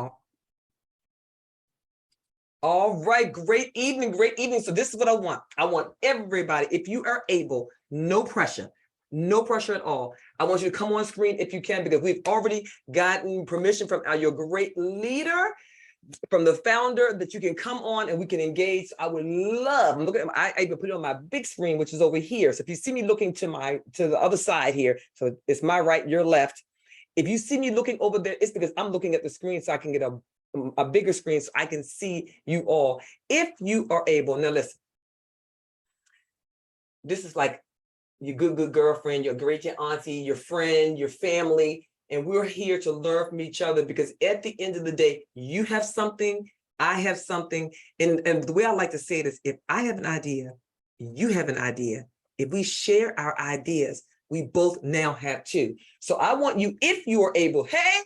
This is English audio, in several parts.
Oh. All right, great evening, great evening. So this is what I want. I want everybody, if you are able, no pressure at all. I want you to come on screen if you can, because we've already gotten permission from your great leader, from the founder, that you can come on and we can engage. I would love, I'm looking at I even put it on my big screen, which is over here. So if you see me looking to the other side here, so it's my right, your left. If you see me looking over there, it's because I'm looking at the screen so I can get a bigger screen so I can see you all. If you are able, now listen, this is like your good girlfriend, your great auntie, your friend, your family, and we're here to learn from each other, because at the end of the day, you have something, I have something, and the way I like to say it is, if I have an idea, you have an idea. If we share our ideas, we both now have two. So I want you, if you are able, hey,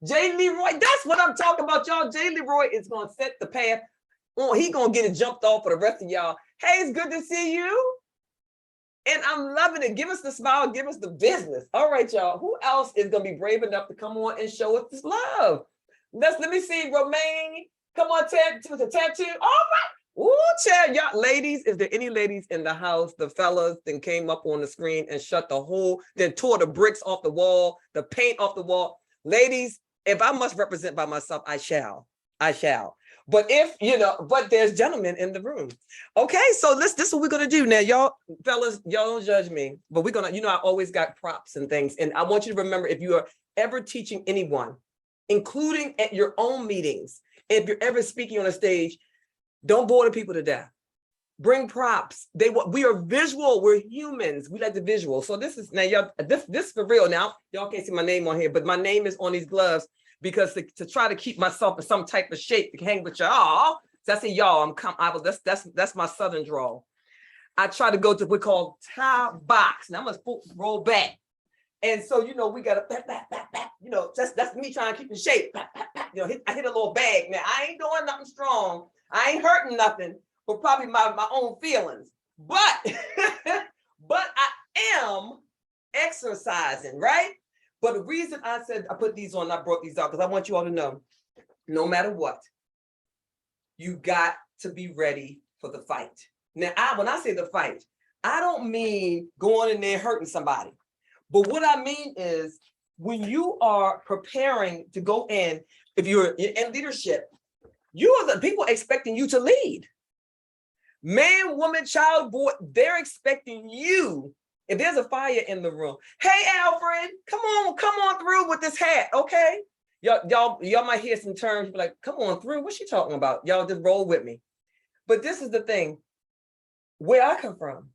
Jay Leroy, that's what I'm talking about, y'all. Jay Leroy is going to set the path. Oh, he going to get it jumped off for the rest of y'all. Hey, it's good to see you. And I'm loving it. Give us the smile, give us the business. All right, y'all. Who else is going to be brave enough to come on and show us this love? Let me see, Romaine. Come on, with the tattoo. All right. Ooh, child, y'all. Ladies, is there any ladies in the house? The fellas then came up on the screen and shut the whole, then tore the bricks off the wall, the paint off the wall. Ladies, if I must represent by myself, I shall. But if, but there's gentlemen in the room. Okay, so this is what we're gonna do now. Y'all, fellas, y'all don't judge me, but we're gonna, I always got props and things. And I want you to remember, if you are ever teaching anyone, including at your own meetings, if you're ever speaking on a stage, don't bore the people to death. Bring props. We are visual, we're humans. We like the visual. So this is, now y'all, this for real now. Y'all can't see my name on here, but my name is on these gloves, because to try to keep myself in some type of shape to hang with y'all. So I say y'all, that's my southern drawl. I try to go to what we call tie box. Now I'm gonna roll back. And so, we got to back. That's me trying to keep in shape. I hit a little bag. Now I ain't doing nothing strong. I ain't hurting nothing, but probably my own feelings. But but I am exercising, right? But the reason I said I put these on, I brought these out, because I want you all to know, no matter what, you got to be ready for the fight. Now, when I say the fight, I don't mean going in there hurting somebody. But what I mean is, when you are preparing to go in, if you're in leadership, you are the people expecting you to lead. Man, woman, child, boy, they're expecting you. If there's a fire in the room, hey, Alfred, come on through with this hat, okay? Y'all might hear some terms, be like, come on through, what's she talking about? Y'all just roll with me. But this is the thing, where I come from.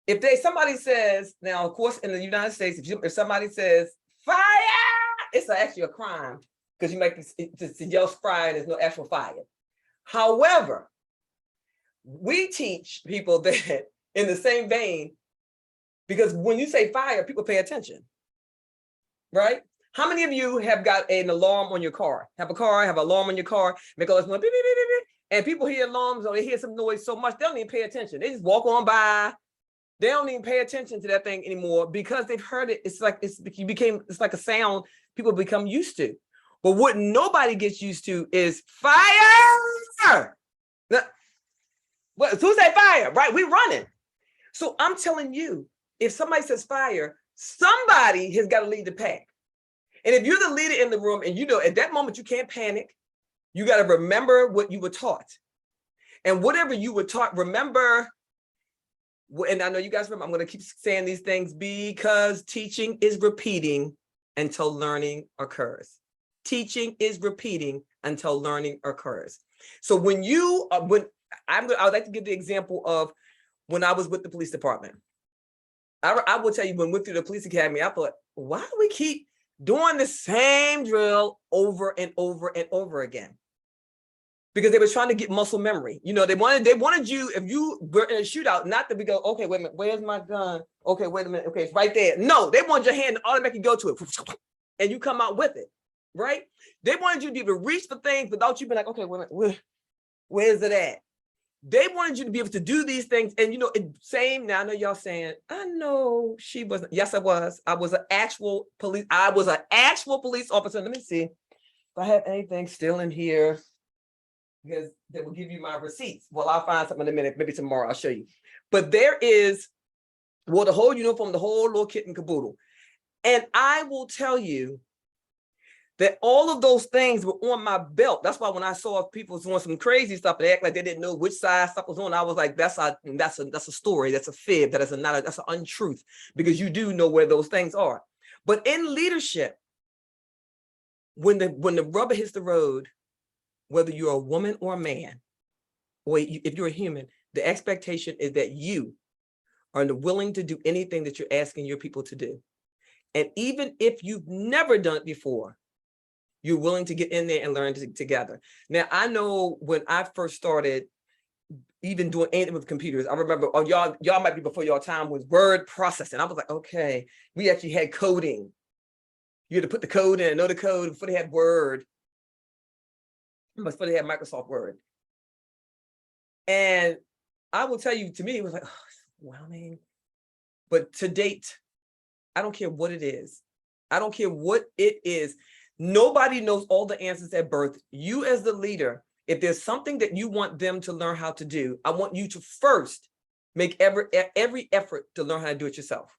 If somebody says, now, of course, in the United States, if somebody says, fire, it's actually a crime, because you might to yell fire and there's no actual fire. However, we teach people that in the same vein, because when you say fire, people pay attention, right? How many of you have got an alarm on your car? Have an alarm on your car, make all this noise, beep, beep, beep, beep, beep, and people hear alarms or they hear some noise so much, they don't even pay attention. They just walk on by. They don't even pay attention to that thing anymore, because they've heard it. It's like it's like a sound people become used to. But what nobody gets used to is fire. Well, who say fire, right? We running. So I'm telling you, if somebody says fire, somebody has got to lead the pack. And if you're the leader in the room, and at that moment you can't panic, you got to remember what you were taught. And whatever you were taught, remember, and I know you guys remember, I'm going to keep saying these things, because teaching is repeating until learning occurs. Teaching is repeating until learning occurs. So I would like to give the example of when I was with the police department. I will tell you, when we went through the police academy, I thought, why do we keep doing the same drill over and over and over again? Because they were trying to get muscle memory. They wanted you, if you were in a shootout, not to be go, okay, wait a minute, where's my gun? Okay, wait a minute, okay, it's right there. No, they want your hand to automatically go to it, and you come out with it, right? They wanted you to be able to reach for things without you being like, okay, wait a minute, where's it at? They wanted you to be able to do these things. And now I know y'all saying, I know she wasn't. Yes, I was. I was an actual police officer. Let me see. if I have anything still in here, because that will give you my receipts. Well, I'll find something in a minute. Maybe tomorrow I'll show you. But there is, well, the whole uniform, the whole little kit and caboodle. And I will tell you that all of those things were on my belt. That's why when I saw people doing some crazy stuff, they act like they didn't know which side stuff was on. I was like, that's a story. That's a fib. That's an untruth, because you do know where those things are. But in leadership, when the rubber hits the road, whether you're a woman or a man, or if you're a human, the expectation is that you are willing to do anything that you're asking your people to do. And even if you've never done it before, you're willing to get in there and learn together. Now, I know when I first started even doing anything with computers, I remember, oh, y'all might be before your time, was word processing. I was like, okay, we actually had coding. You had to put the code in and know the code before they had Word, before they had Microsoft Word. And I will tell you, to me, it was like, oh, it's overwhelming. But to date, I don't care what it is. I don't care what it is. Nobody knows all the answers at birth. You as the leader, if there's something that you want them to learn how to do, I want you to first make every effort to learn how to do it yourself.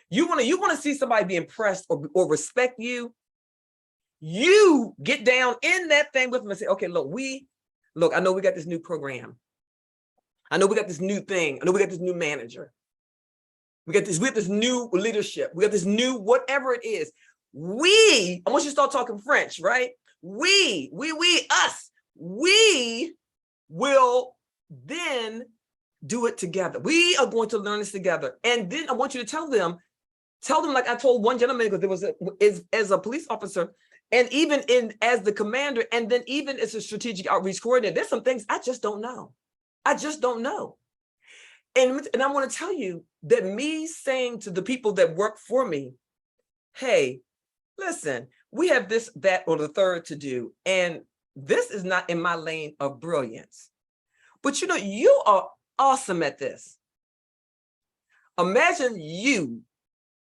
You want to see somebody be impressed or respect you. You get down in that thing with them and say, okay, look, I know we got this new program. I know we got this new thing. I know we got this new manager. We have this new leadership. We got this new whatever it is. I want you to start talking French, right? Us, we will then do it together. We are going to learn this together. And then I want you to tell them like I told one gentleman, because there was as a police officer, and even as the commander, and then even as a strategic outreach coordinator, there's some things I just don't know. I just don't know. And I want to tell you that me saying to the people that work for me, hey, listen, we have this, that, or the third to do, and this is not in my lane of brilliance. But you are awesome at this. Imagine you,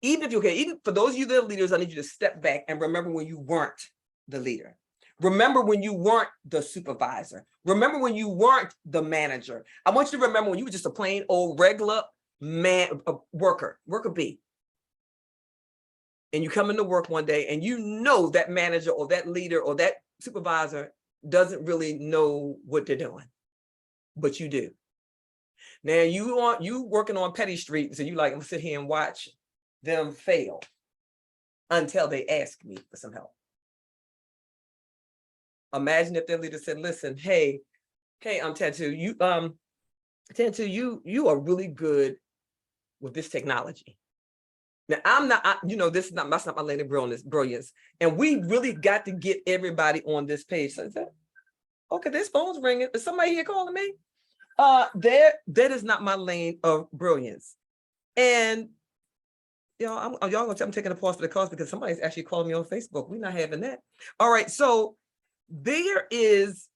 even for those of you that are leaders, I need you to step back and remember when you weren't the leader. Remember when you weren't the supervisor. Remember when you weren't the manager. I want you to remember when you were just a plain old regular worker bee. And you come into work one day and you know that manager or that leader or that supervisor doesn't really know what they're doing, but you do. Now you working on Petty Street, so you like, I'm gonna sit here and watch them fail until they ask me for some help. Imagine if their leader said, listen, hey, I'm Tattoo, you are really good with this technology. Now, I'm not, that's not my lane of brilliance. And we really got to get everybody on this page. So okay, this phone's ringing. Is somebody here calling me? That is not my lane of brilliance. And, y'all gonna tell I'm taking a pause for the cause because somebody's actually calling me on Facebook. We're not having that. All right, so there is,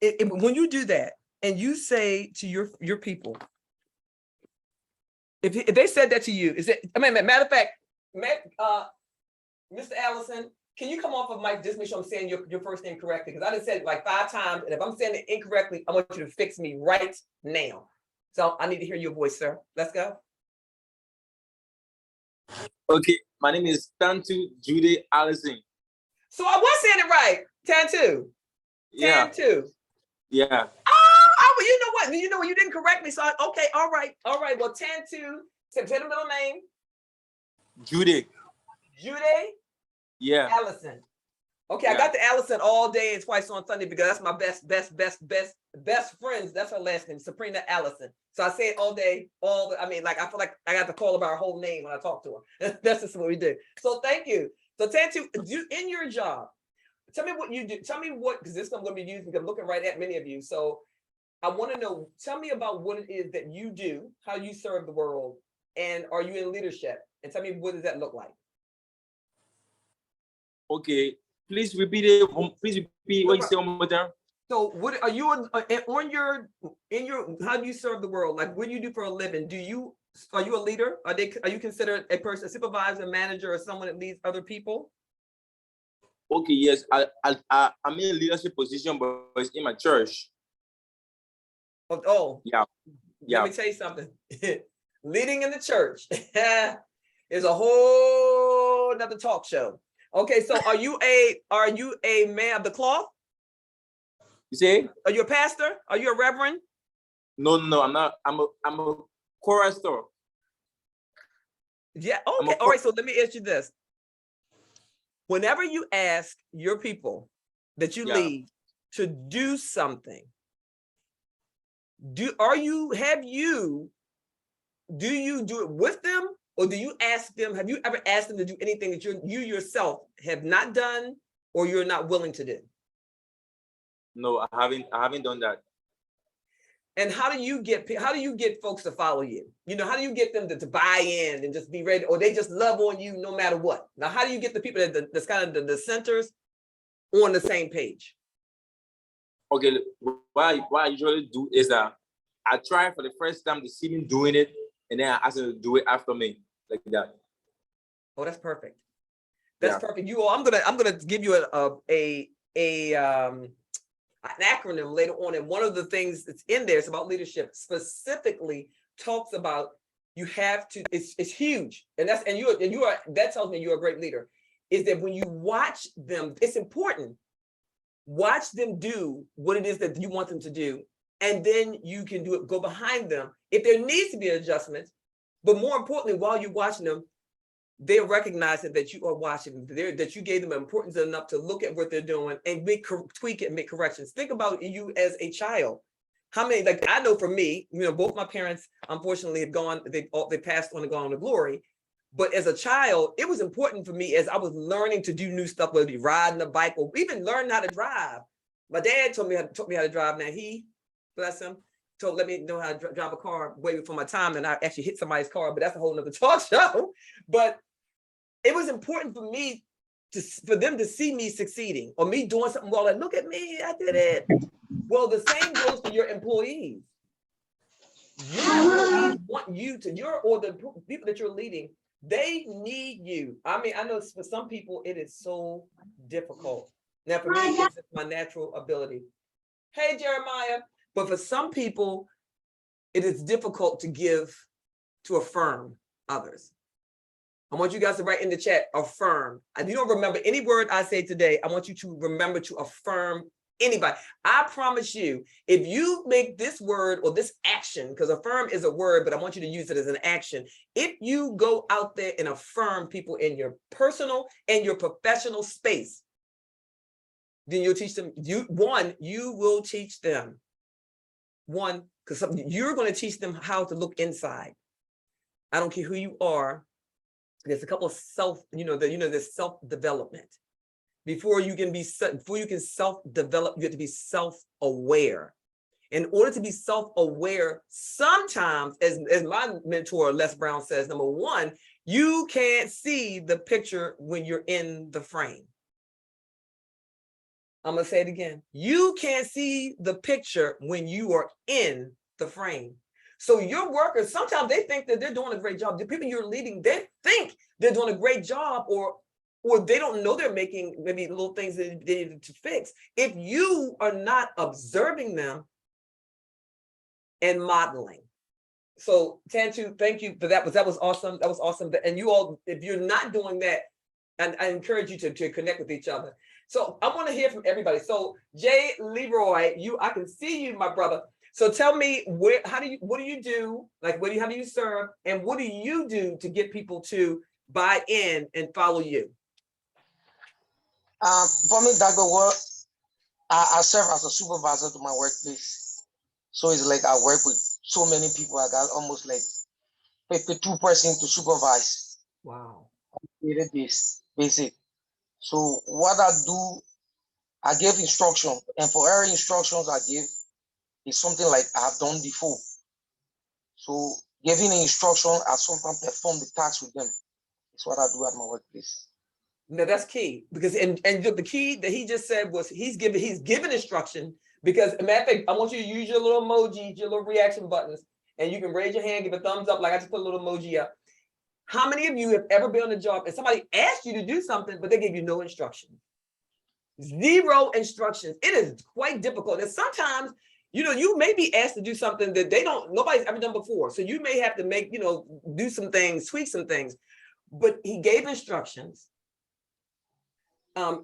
when you do that and you say to your people, if they said that to you, matter of fact, Mr. Allison, can you come off of mic just make sure I'm saying your first name correctly? Because I just said it like 5 times, and if I'm saying it incorrectly, I want you to fix me right now. So I need to hear your voice, sir. Let's go. Okay, my name is Tantu Jude Allison. So I was saying it right, Tantu. Yeah. Tantu. Yeah. Oh, you know what? You didn't correct me. So okay, all right. Well, Tantu, say the middle name. Jude. Yeah. Allison. Okay, Yeah. I got the Allison all day and twice on Sunday because that's my best friends. That's her last name, Sabrina Allison. So I say it all day, I feel like I got to call her by her whole name when I talk to her. That's just what we do. So thank you. So Tantu, in your job, tell me what you do. Tell me because this is going to be used because I'm looking right at many of you. So I want to know, tell me about what it is that you do, how you serve the world, and are you in leadership? And tell me, what does that look like? Okay, please repeat it. Please repeat what you say one more time. So what are you in your how do you serve the world? Like, what do you do for a living? Are you a leader? Are you considered a supervisor, manager, or someone that leads other people? Okay, yes, I'm in a leadership position, but it's in my church. Oh, Yeah, let yeah. me tell you something. Leading in the church is a whole nother talk show. Okay, so are you a man of the cloth? You say? Are you a pastor? Are you a reverend? No, I'm not. I'm a chorister. Yeah, I'm a okay. All right, so let me ask you this. Whenever you ask your people that you Yeah. lead to do something, do you do it with them, or do you ask them, have you ever asked them to do anything that you yourself have not done or you're not willing to do? No, I haven't done that. And how do you get folks to follow you? You know, how do you get them to buy in and just be ready, or they just love on you no matter what? Now, how do you get the people that's kind of the centers on the same page? Okay, what I usually do is that I try for the first time to see me doing it, and then I ask them to do it after me, like that. Oh, that's perfect. That's Yeah. perfect. You all, I'm gonna give you an acronym later on, and one of the things that's in there is about leadership. Specifically, talks about you have to. It's huge, and that tells me you're a great leader. Is that when you watch them, it's important. Watch them do what it is that you want them to do, and then you can do it. Go behind them if there needs to be adjustments, but more importantly, while you're watching them, they're recognizing that you are watching, that you gave them importance enough to look at what they're doing and tweak it and make corrections. Think about you as a child. How many, like I know for me, you know, both my parents unfortunately have gone, they passed on and gone to glory. But as a child, it was important for me as I was learning to do new stuff, whether it be riding a bike or even learning how to drive. My dad taught me how to drive. Now he, bless him, let me know how to drive a car way before my time, and I actually hit somebody's car, but that's a whole nother talk show. But it was important for me for them to see me succeeding or me doing something well. Like, look at me, I did it. Well, the same goes for your employees. Your employees want you to, or the people that you're leading, they need you. I mean, I know for some people it is so difficult. Now, for me, it's my natural ability. Hey, Jeremiah. But for some people, it is difficult to affirm others. I want you guys to write in the chat, affirm. If you don't remember any word I say today, I want you to remember to affirm anybody. I promise you, if you make this word or this action, because affirm is a word, but I want you to use it as an action. If you go out there and affirm people in your personal and your professional space, then you'll teach them, you will teach them. One, because you're going to teach them how to look inside. I don't care who you are. There's a couple of there's self-development. Before you can self-develop, you have to be self-aware. In order to be self-aware, sometimes, as my mentor, Les Brown says, number one, you can't see the picture when you're in the frame. I'm going to say it again. You can't see the picture when you are in the frame. So your workers, sometimes they think that they're doing a great job. The people you're leading, they think they're doing a great job, or they don't know they're making maybe little things that they need to fix. If you are not observing them and modeling. So Tantu, thank you for that. That was awesome. That was awesome. And you all, if you're not doing that, and I encourage you to connect with each other. So I want to hear from everybody. So Jay Leroy, I can see you, my brother. So tell me, what do you do? Like, how do you serve? And what do you do to get people to buy in and follow you? For me, Dago, I serve as a supervisor to my workplace. So it's like I work with so many people. I got almost like 52 persons to supervise. Wow. This basic. So what I do, I give instruction, and for every instructions I give, it's something like I have done before. So giving the instruction, I sometimes perform the task with them. It's what I do at my workplace. No, that's key, because and the key that he just said was he's given instruction, because matter of fact, I want you to use your little emojis, your little reaction buttons, and you can raise your hand, give a thumbs up, like I just put a little emoji up. How many of you have ever been on a job and somebody asked you to do something, but they gave you no instruction? Zero instructions. It is quite difficult. And sometimes, you may be asked to do something that nobody's ever done before. So you may have to make, do some things, tweak some things. But he gave instructions.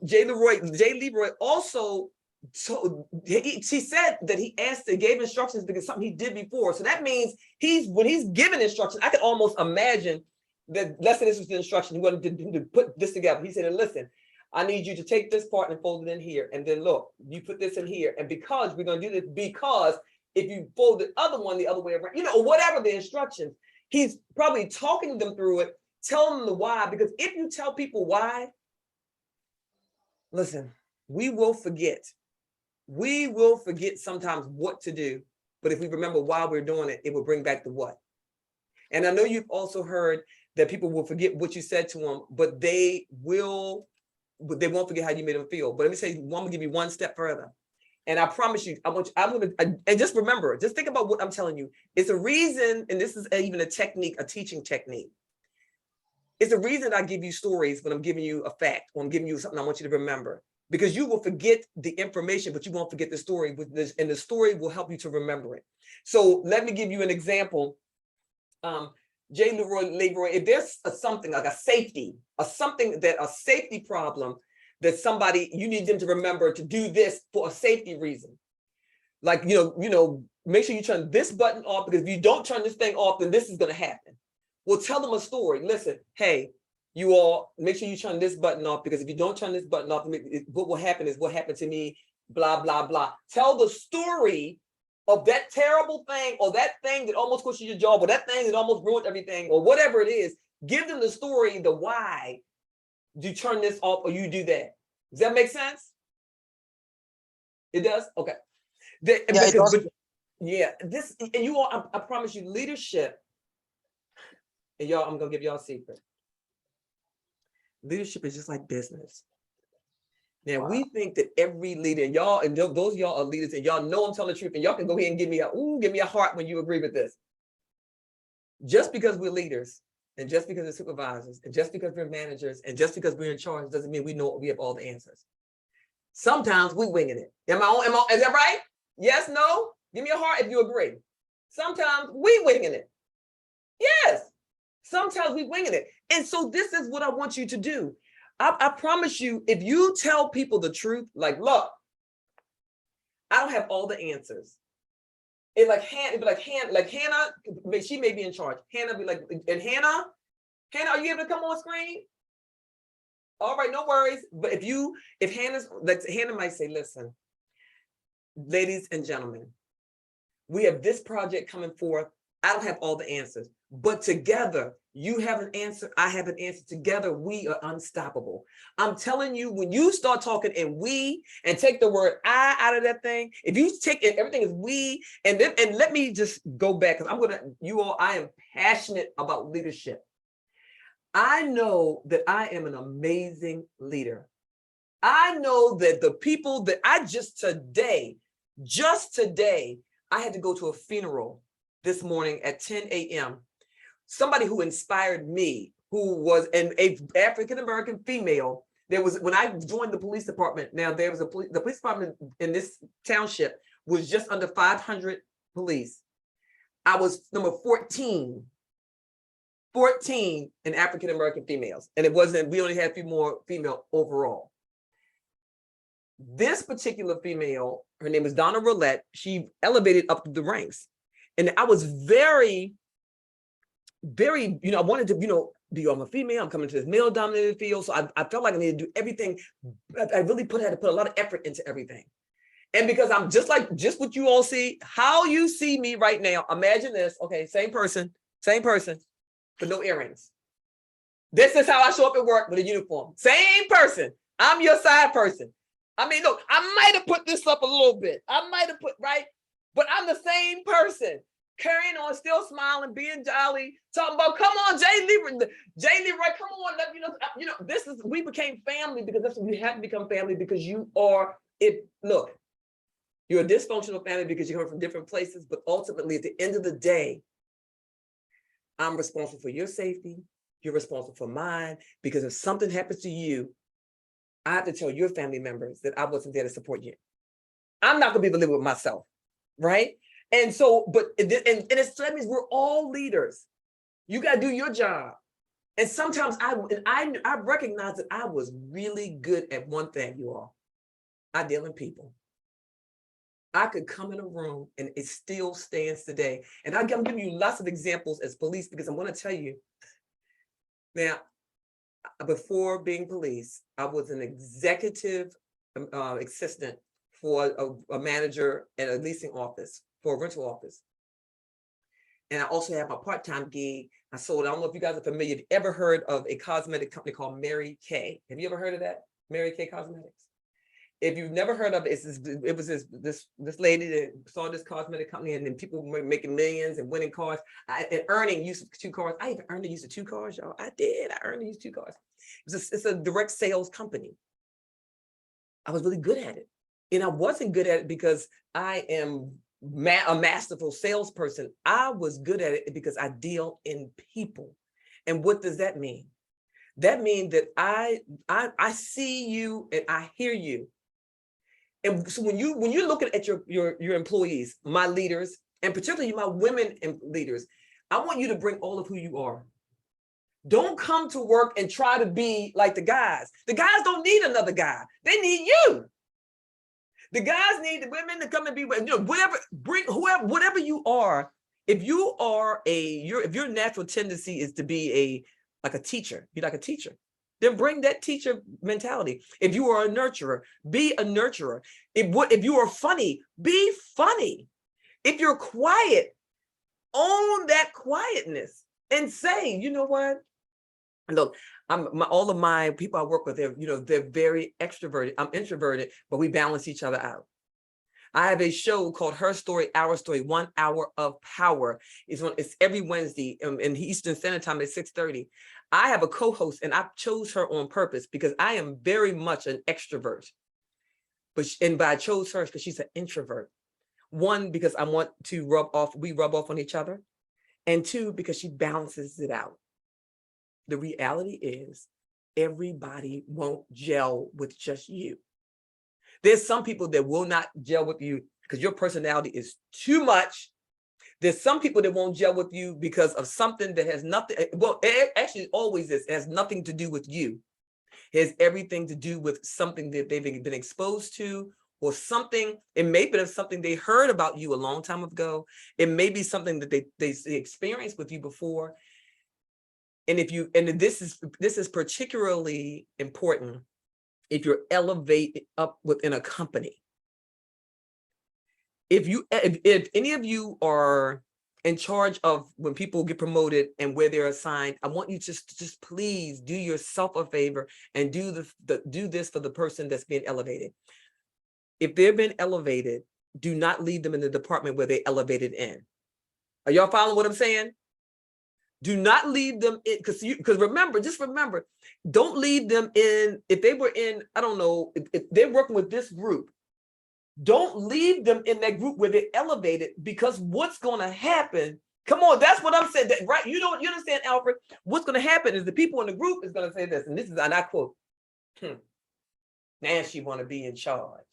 Jay Leroy also, he said that he gave instructions because something he did before. So that means when he's giving instructions, I could almost imagine that, let's say this was the instruction, he wanted to put this together. He said, listen, I need you to take this part and fold it in here. And then look, you put this in here. And because we're going to do this, because if you fold the other one the other way around, or whatever the instructions, he's probably talking them through it, telling them the why. Because if you tell people why, listen, we will forget. We will forget sometimes what to do. But if we remember why we're doing it, it will bring back the what. And I know you've also heard that people will forget what you said to them, but they won't forget how you made them feel. But let me say, I'm gonna give you one step further. And I promise you, and just remember, just think about what I'm telling you. It's a reason, and this is even a technique, a teaching technique. It's a reason I give you stories when I'm giving you a fact, or I'm giving you something I want you to remember. Because you will forget the information, but you won't forget the story with this, and the story will help you to remember it. So let me give you an example. Jay Leroy, if there's something like a safety problem that somebody, you need them to remember to do this for a safety reason. Like, make sure you turn this button off, because if you don't turn this thing off, then this is going to happen. Well, tell them a story. Listen, hey, you all make sure you turn this button off, because if you don't turn this button off, what will happen is what happened to me, blah, blah, blah. Tell the story of that terrible thing, or that thing that almost cost you your job, or that thing that almost ruined everything, or whatever it is. Give them the story, the why you turn this off or you do that. Does that make sense? It does? Okay. And you all, I promise you, leadership, and y'all, I'm gonna give y'all a secret. Leadership is just like business. Now, we think that every leader, and y'all, and those of y'all are leaders, and y'all know I'm telling the truth, and y'all can go ahead and give me a heart when you agree with this. Just because we're leaders, and just because we're supervisors, and just because we're managers, and just because we're in charge, doesn't mean we have all the answers. Sometimes we winging it. Is that right? Yes, no? Give me a heart if you agree. Sometimes we winging it. Yes. Sometimes we winging it. And so this is what I want you to do. I promise you, if you tell people the truth, like, look, I don't have all the answers. It'd be like Hannah, she may be in charge. Hannah be like, and Hannah, are you able to come on screen? All right, no worries. But if Hannah might say, listen, ladies and gentlemen, we have this project coming forth. I don't have all the answers, but together, you have an answer, I have an answer. Together, we are unstoppable. I'm telling you, when you start talking in we and take the word I out of that thing, if you take it, everything is we, and let me just go back, because I am passionate about leadership. I know that I am an amazing leader. I know that the people that just today, I had to go to a funeral this morning at 10 a.m. Somebody who inspired me, who was an African-American female. When I joined the police department, now the police department in this township was just under 500 police. I was number 14 in African-American females. And we only had a few more female overall. This particular female, her name is Donna Roulette, she elevated up the ranks. And I was very, very, I wanted to, I'm a female, I'm coming to this male-dominated field. So I felt like I needed to do everything. I really had to put a lot of effort into everything. And because I'm just what you all see, how you see me right now, imagine this, okay, same person, but no earrings. This is how I show up at work with a uniform. Same person, I'm your side person. I mean, look, I might have put this up a little bit. Right? But I'm the same person. Carrying on, still smiling, being jolly, talking about, come on, Jay Leroy, come on, let me know. We became family because we have to become family because you're a dysfunctional family because you're coming from different places, but ultimately at the end of the day, I'm responsible for your safety, you're responsible for mine, because if something happens to you, I have to tell your family members that I wasn't there to support you. I'm not gonna be able to live with myself, right? And so, but and it's, that means we're all leaders. You got to do your job. And sometimes I recognize that I was really good at one thing, you all. I deal in people. I could come in a room and it still stands today. And I'm giving you lots of examples as police because I'm going to tell you. Now, before being police, I was an executive assistant for a manager at a leasing office, for a rental office. And I also have my part-time gig. I don't know if you guys are familiar. Have you ever heard of a cosmetic company called Mary Kay? Have you ever heard of that? Mary Kay Cosmetics. If you've never heard of it, it was this lady that saw this cosmetic company, and then people were making millions and winning cars and earning use of 2 cars. I even earned the use of 2 cars, y'all. I did. I earned the use of 2 cars. It's a direct sales company. I was really good at it. And I wasn't good at it because I am a masterful salesperson. I was good at it because I deal in people. And what does that mean? That means that I see you and I hear you. And so when you're looking at your employees, my leaders, and particularly my women leaders, I want you to bring all of who you are. Don't come to work and try to be like the guys. The guys don't need another guy. They need you. The guys need the women to come and be, whatever you are. If you are if your natural tendency is to be like a teacher, be like a teacher, then bring that teacher mentality. If you are a nurturer, be a nurturer. If you are funny, be funny. If you're quiet, own that quietness and say, you know what? Look, all of my people I work with, they're very extroverted. I'm introverted, but we balance each other out. I have a show called Her Story, Our Story, 1 Hour of Power. It's every Wednesday in Eastern Standard Time at 6:30. I have a co-host, and I chose her on purpose because I am very much an extrovert. But I chose her because she's an introvert. 1, because I want to we rub off on each other. And 2, because she balances it out. The reality is everybody won't gel with just you. There's some people that will not gel with you because your personality is too much. There's some people that won't gel with you because of something that has nothing, well, it actually always is, it has nothing to do with you. It has everything to do with something that they've been exposed to, or something. It may be something they heard about you a long time ago. It may be something that they experienced with you before. And this is particularly important if you're elevated up within a company. If any of you are in charge of when people get promoted and where they're assigned, I want you to just please do yourself a favor and do this for the person that's being elevated. If they've been elevated, do not leave them in the department where they elevated in. Are y'all following what I'm saying? Do not leave them in, because remember, don't leave them in, if they were in, I don't know, if they're working with this group, don't leave them in that group where they're elevated, because what's going to happen, come on, that's what I'm saying, right? You understand, Alfred? What's going to happen is the people in the group is going to say this, and I quote, now she want to be in charge.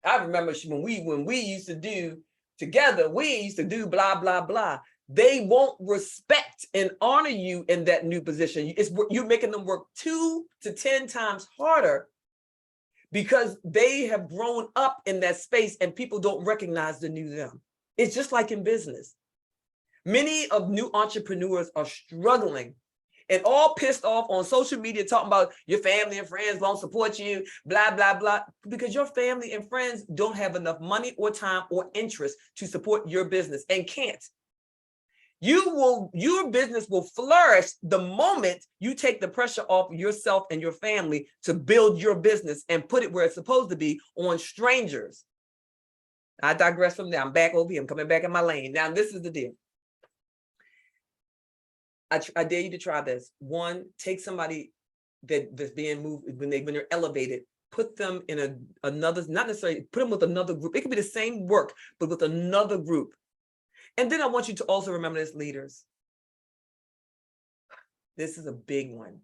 I remember when we used to do together, we used to do blah, blah, blah. They won't respect and honor you in that new position. You're making them work 2 to 10 times harder because they have grown up in that space and people don't recognize the new them. It's just like in business. Many of new entrepreneurs are struggling and all pissed off on social media talking about your family and friends won't support you, blah, blah, blah, because your family and friends don't have enough money or time or interest to support your business and can't. Your business will flourish the moment you take the pressure off yourself and your family to build your business and put it where it's supposed to be, on strangers. I digress from there. I'm back over here. I'm coming back in my lane. Now, this is the deal. I dare you to try this. 1, take somebody that's being moved when they're elevated, put them in another, not necessarily put them with another group. It could be the same work, but with another group. And then I want you to also remember this, leaders. This is a big one.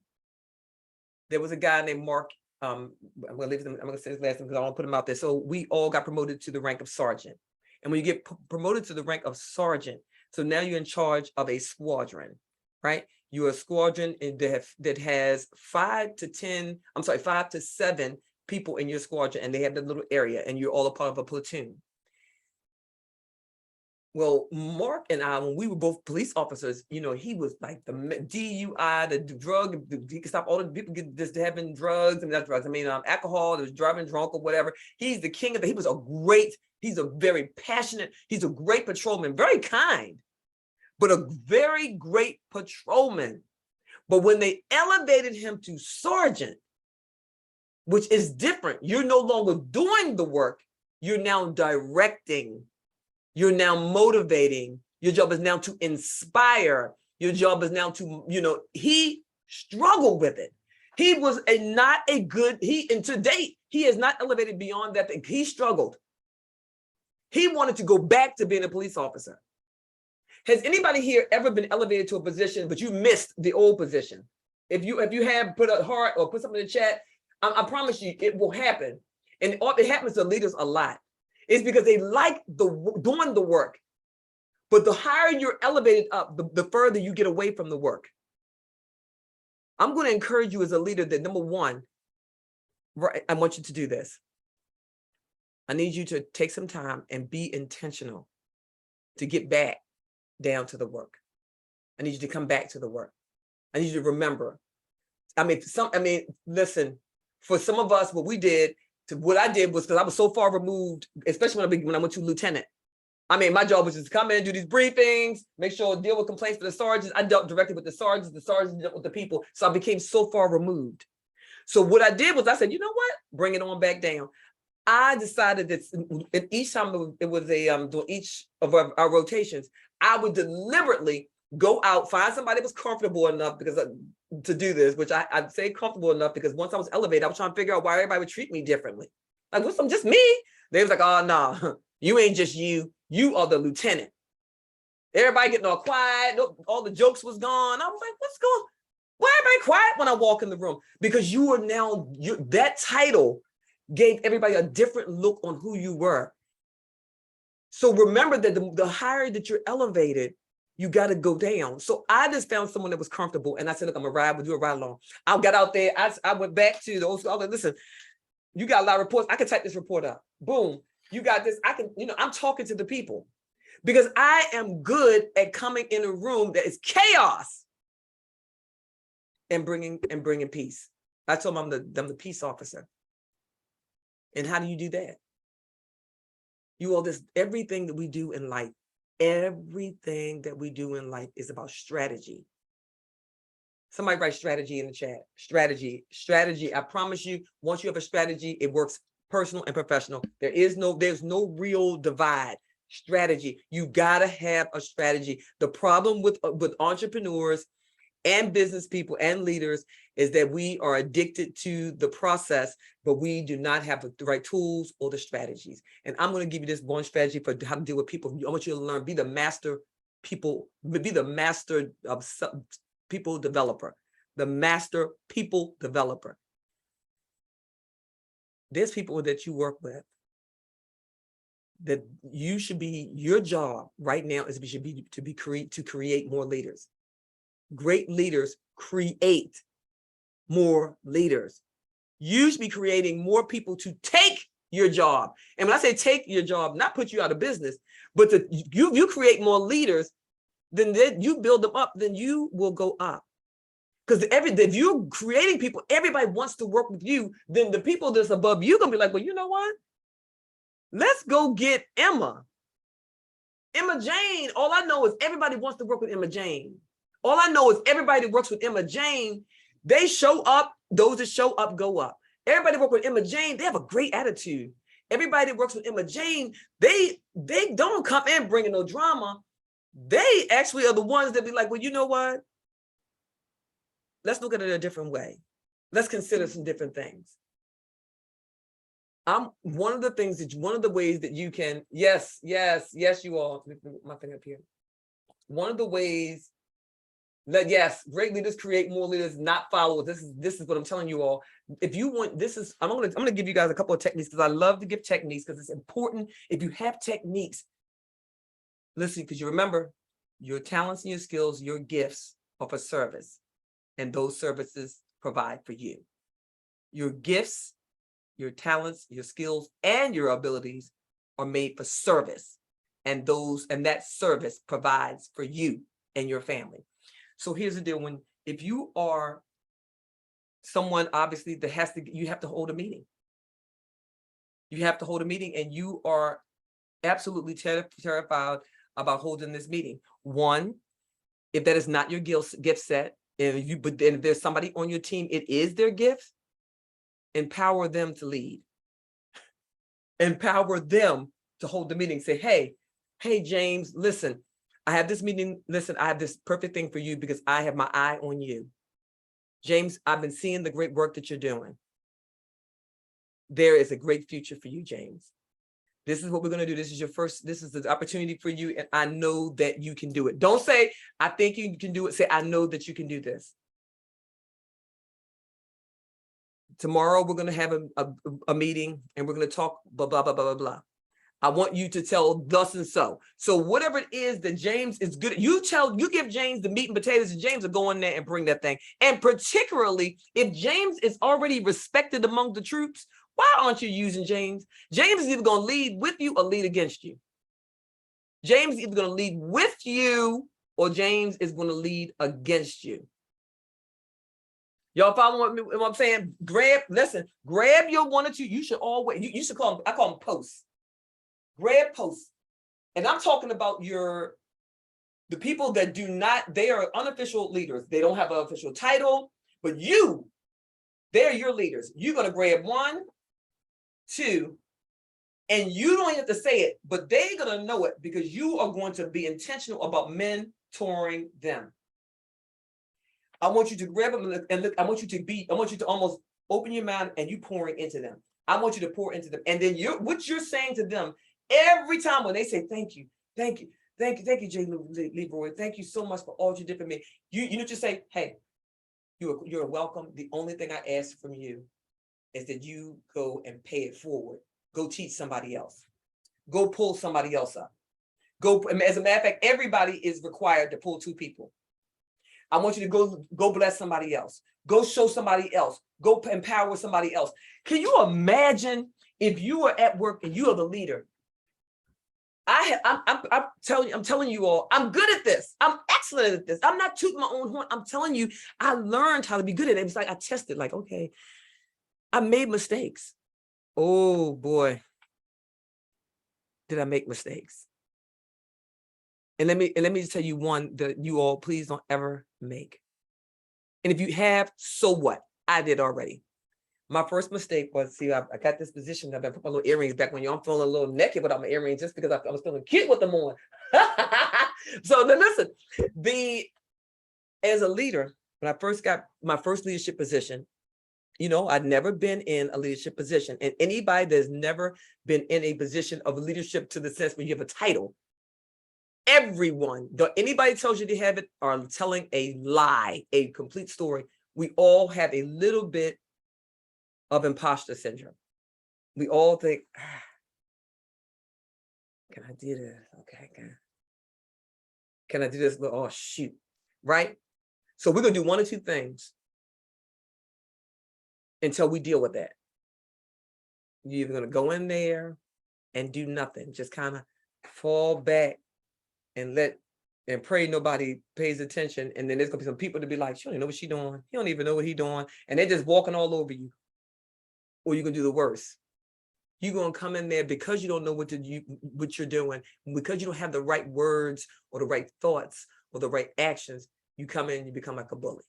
There was a guy named Mark I'm gonna leave them, I'm gonna say this last one because I want to put them out there. So we all got promoted to the rank of sergeant. And when you get promoted to the rank of sergeant, so now you're in charge of a squadron, right? You're a squadron that has 5 to 7 people in your squadron, and they have the little area, and you're all a part of a platoon. Well, Mark and I, when we were both police officers, you know, he was like the DUI, the drug, he could stop all the people just having drugs, not drugs, alcohol, that was driving drunk or whatever. He's the king of it. He's a very passionate, he's a great patrolman, very kind, but a very great patrolman. But when they elevated him to sergeant, which is different, you're no longer doing the work, you're now directing. You're now motivating. Your job is now to inspire. Your job is now to, he struggled with it. He was and to date, he has not elevated beyond that. He struggled. He wanted to go back to being a police officer. Has anybody here ever been elevated to a position, but you missed the old position? If you have, put a heart or put something in the chat, I promise you it will happen. And it happens to leaders a lot. It's because they like doing the work. But the higher you're elevated up, the further you get away from the work. I'm going to encourage you as a leader that, number one, right, I want you to do this. I need you to take some time and be intentional to get back down to the work. I need you to come back to the work. I need you to remember. Listen, for some of us, what I did was, because I was so far removed, especially when I went to lieutenant. My job was just to come in, do these briefings, make sure, deal with complaints for the sergeants. I dealt directly with the sergeants dealt with the people. So I became so far removed. So what I did was I said, you know what? Bring it on back down. I decided that each time it was doing each of our rotations, I would deliberately go out, find somebody that was comfortable enough to do this, which I'd say comfortable enough because once I was elevated, I was trying to figure out why everybody would treat me differently. Like, what's just me? They was like, oh, no, you ain't just you. You are the lieutenant. Everybody getting all quiet. All the jokes was gone. I was like, what's going on? Why everybody quiet when I walk in the room? Because you are now, that title gave everybody a different look on who you were. So remember that the higher that you're elevated, you got to go down. So I just found someone that was comfortable. And I said, look, I'm going to ride with you, a ride along. I got out there. I went back to the old school. I was like, listen, you got a lot of reports. I can type this report up. Boom. You got this. I'm talking to the people because I am good at coming in a room that is chaos and bringing peace. I told them I'm the peace officer. And how do you do that? Everything that we do in life, everything that we do in life is about strategy. Somebody write strategy in the chat. Strategy. I promise you, once you have a strategy, it works personal and professional. There's no real divide. Strategy. You gotta have a strategy. The problem with entrepreneurs and business people and leaders is that we are addicted to the process, but we do not have the right tools or the strategies. And I'm going to give you this one strategy for how to deal with people. I want you to learn, be the master people developer, the master people developer. There's people that you work with that your job right now is to create more leaders. Great leaders create more leaders. You should be creating more people to take your job. And when I say take your job, not put you out of business, but you create more leaders, then you build them up, then you will go up. Because if you're creating people, everybody wants to work with you, then the people that's above you gonna be like, well, you know what? Let's go get Emma. Emma Jane, all I know is everybody wants to work with Emma Jane. All I know is everybody that works with Emma Jane, they show up, those that show up go up. Everybody that works with Emma Jane, they have a great attitude. Everybody that works with Emma Jane, they don't come in bringing no drama. They actually are the ones that be like, well, you know what? Let's look at it a different way. Let's consider some different things. One of the ways that you can, yes, you all, my thing up here. One of the ways Yes, great leaders create more leaders, not followers. This is what I'm telling you all. If you want, I'm gonna give you guys a couple of techniques because I love to give techniques because it's important. If you have techniques, listen, because you remember your talents and your skills, your gifts are for service, and those services provide for you. Your gifts, your talents, your skills, and your abilities are made for service, and that service provides for you and your family. So here's the deal: if you are someone obviously that you have to hold a meeting. You have to hold a meeting, and you are absolutely terrified about holding this meeting. One, if that is not your gift set, but then if there's somebody on your team, it is their gift. Empower them to lead. Empower them to hold the meeting. Say, hey, James, listen. I have this meeting. Listen, I have this perfect thing for you because I have my eye on you. James, I've been seeing the great work that you're doing. There is a great future for you, James. This is what we're going to do. This is the opportunity for you. And I know that you can do it. Don't say, I think you can do it. Say, I know that you can do this. Tomorrow, we're going to have a meeting and we're going to talk blah, blah, blah, blah, blah, blah. I want you to tell thus and so. So whatever it is that James is good at, you give James the meat and potatoes, and James will go in there and bring that thing. And particularly if James is already respected among the troops, why aren't you using James? James is either going to lead with you or lead against you. James is either going to lead with you or James is going to lead against you. Y'all follow what I'm saying? Grab your one or two. You should always, you should call them, I call them posts. Grab posts. And I'm talking about the people that they are unofficial leaders. They don't have an official title, but they're your leaders. You're going to grab 1, 2, and you don't have to say it, but they're going to know it because you are going to be intentional about mentoring them. I want you to grab them and look, I want you to almost open your mouth and you pouring into them. I want you to pour into them. And then what you're saying to them every time when they say, thank you, Jay Leroy. Thank you so much for all you did for me. You need to say, hey, you're welcome. The only thing I ask from you is that you go and pay it forward. Go teach somebody else. Go pull somebody else up. As a matter of fact, everybody is required to pull 2 people. I want you to go bless somebody else. Go show somebody else. Go empower somebody else. Can you imagine if you are at work and you are the leader? I'm telling you all, I'm good at this. I'm excellent at this. I'm not tooting my own horn. I'm telling you, I learned how to be good at it. It's like I tested, like, okay, I made mistakes. Oh boy, did I make mistakes? And let me just tell you one that you all please don't ever make. And if you have, so what? I did already. My first mistake was, I got this position. I've been putting my little earrings back when I'm feeling a little naked without my earrings just because I was feeling cute with them on. So then listen, as a leader, when I first got my first leadership position, I'd never been in a leadership position. And anybody that's never been in a position of leadership to the sense where you have a title, anybody tells you they have it are telling a lie, a complete story. We all have a little bit of imposter syndrome. We all think, can I do this? Okay, can I do this? Oh, shoot, right? So we're going to do one or two things until we deal with that. You're either going to go in there and do nothing, just kind of fall back and pray nobody pays attention. And then there's going to be some people to be like, she don't even know what she's doing. He don't even know what he's doing. And they're just walking all over you. Or you can do the worst. You're going to come in there because you don't know what you're doing, because you don't have the right words or the right thoughts or the right actions. You come in and you become like a bully.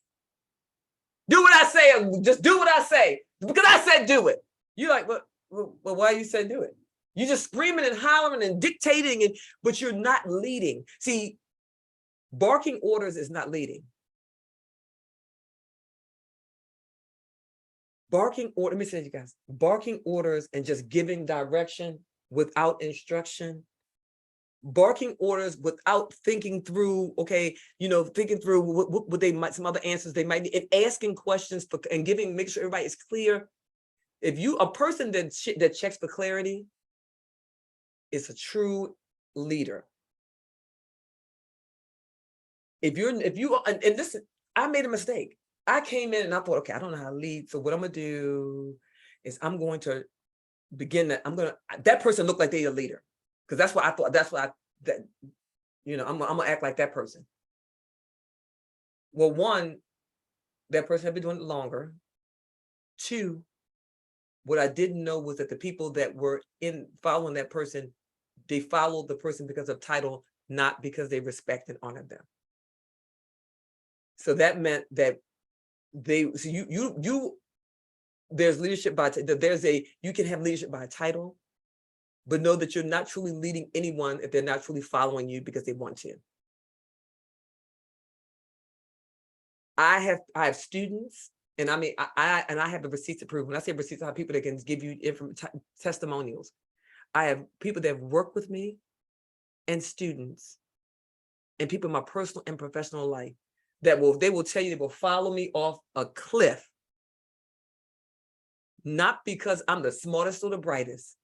Do what I say, just do what I say, because I said do it. You're like, well, why you said do it? You're just screaming and hollering and dictating, but you're not leading. See, barking orders is not leading. Let me say to you guys, barking orders and just giving direction without instruction barking orders without thinking through, okay, thinking through what they might, some other answers they might need, and asking questions for, and giving, make sure everybody is clear. If you, a person that checks for clarity is a true leader. If you, and listen, I made a mistake. I came in and I thought, okay, I don't know how to lead. So what I'm gonna do is I'm going to begin that. That person looked like they're a leader. Because that's what I thought, I'm gonna act like that person. Well, one, that person had been doing it longer. Two, what I didn't know was that the people that were following that person, they followed the person because of title, not because they respect and honor them. So that meant that there's leadership by, you can have leadership by title, but know that you're not truly leading anyone if they're not truly following you because they want to. I have students, and I mean, I have the receipts to prove. When I say receipts, I have people that can give you testimonials. I have people that have worked with me, and students, and people in my personal and professional life that they will tell you they will follow me off a cliff, not because I'm the smartest or the brightest,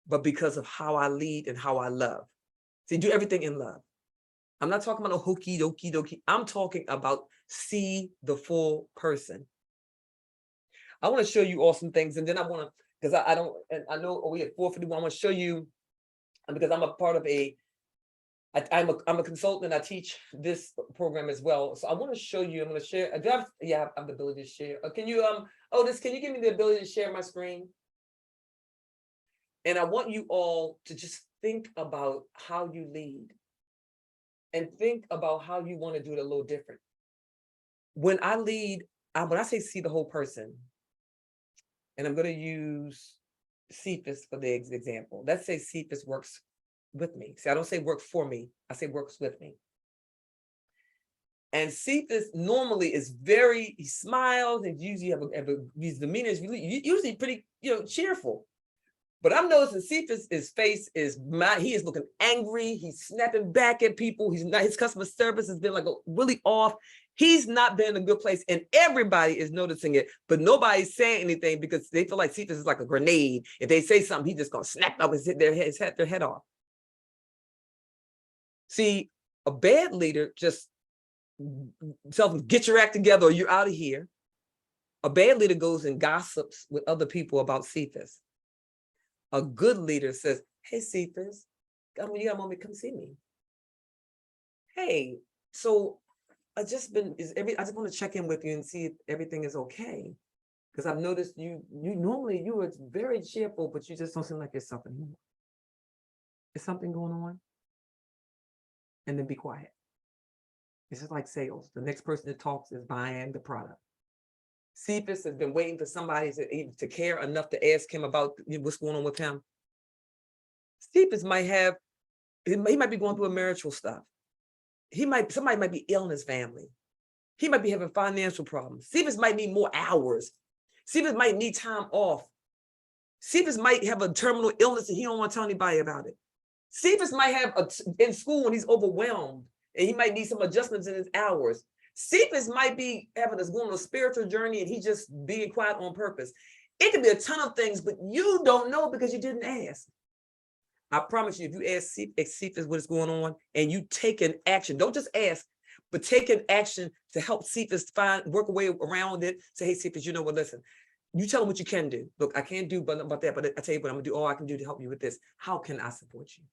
but because of how I lead and how I love. See, do everything in love. I'm not talking about a hokey dokey. I'm talking about see the full person. I want to show you all some things, and then I want to, because I don't, and I know we at 4:51. I want to show you, because I'm a part of I'm a consultant. I teach this program as well. So I want to show you. I'm going to share. I have the ability to share. Can you can you give me the ability to share my screen? And I want you all to just think about how you lead, and think about how you want to do it a little different. When I lead, when I say see the whole person, and I'm going to use Cephas for the example. Let's say Cephas works with me. See, I don't say works for me. I say works with me. And Cephas normally is he smiles, and usually his demeanor is usually pretty, cheerful. But I'm noticing Cephas, his face is he is looking angry. He's snapping back at people. His customer service has been like really off. He's not been in a good place, and everybody is noticing it, but nobody's saying anything because they feel like Cephas is like a grenade. If they say something, he's just gonna snap up and hit their head off. See, a bad leader just tells them, get your act together or you're out of here. A bad leader goes and gossips with other people about Cephas. A good leader says, hey, Cephas, you got a moment, come see me. Hey, so I just want to check in with you and see if everything is okay. Because I've noticed you normally you were very cheerful, but you just don't seem like there's something more. Is something going on? And then be quiet. It's just like sales. The next person that talks is buying the product. Cephas has been waiting for somebody to care enough to ask him about what's going on with him. Cephas he might be going through a marital stuff. Somebody might be ill in his family. He might be having financial problems. Cephas might need more hours. Cephas might need time off. Cephas might have a terminal illness and he don't want to tell anybody about it. Cephas might have in school when he's overwhelmed and he might need some adjustments in his hours. Cephas might be going on a spiritual journey and he just being quiet on purpose. It could be a ton of things, but you don't know because you didn't ask. I promise you, if you ask Cephas what is going on and you take an action, don't just ask, but take an action to help Cephas work a way around it. Say, hey, Cephas, you know what, listen, you tell him what you can do. Look, I can't do about that, but I tell you what I'm gonna do, all I can do to help you with this. How can I support you?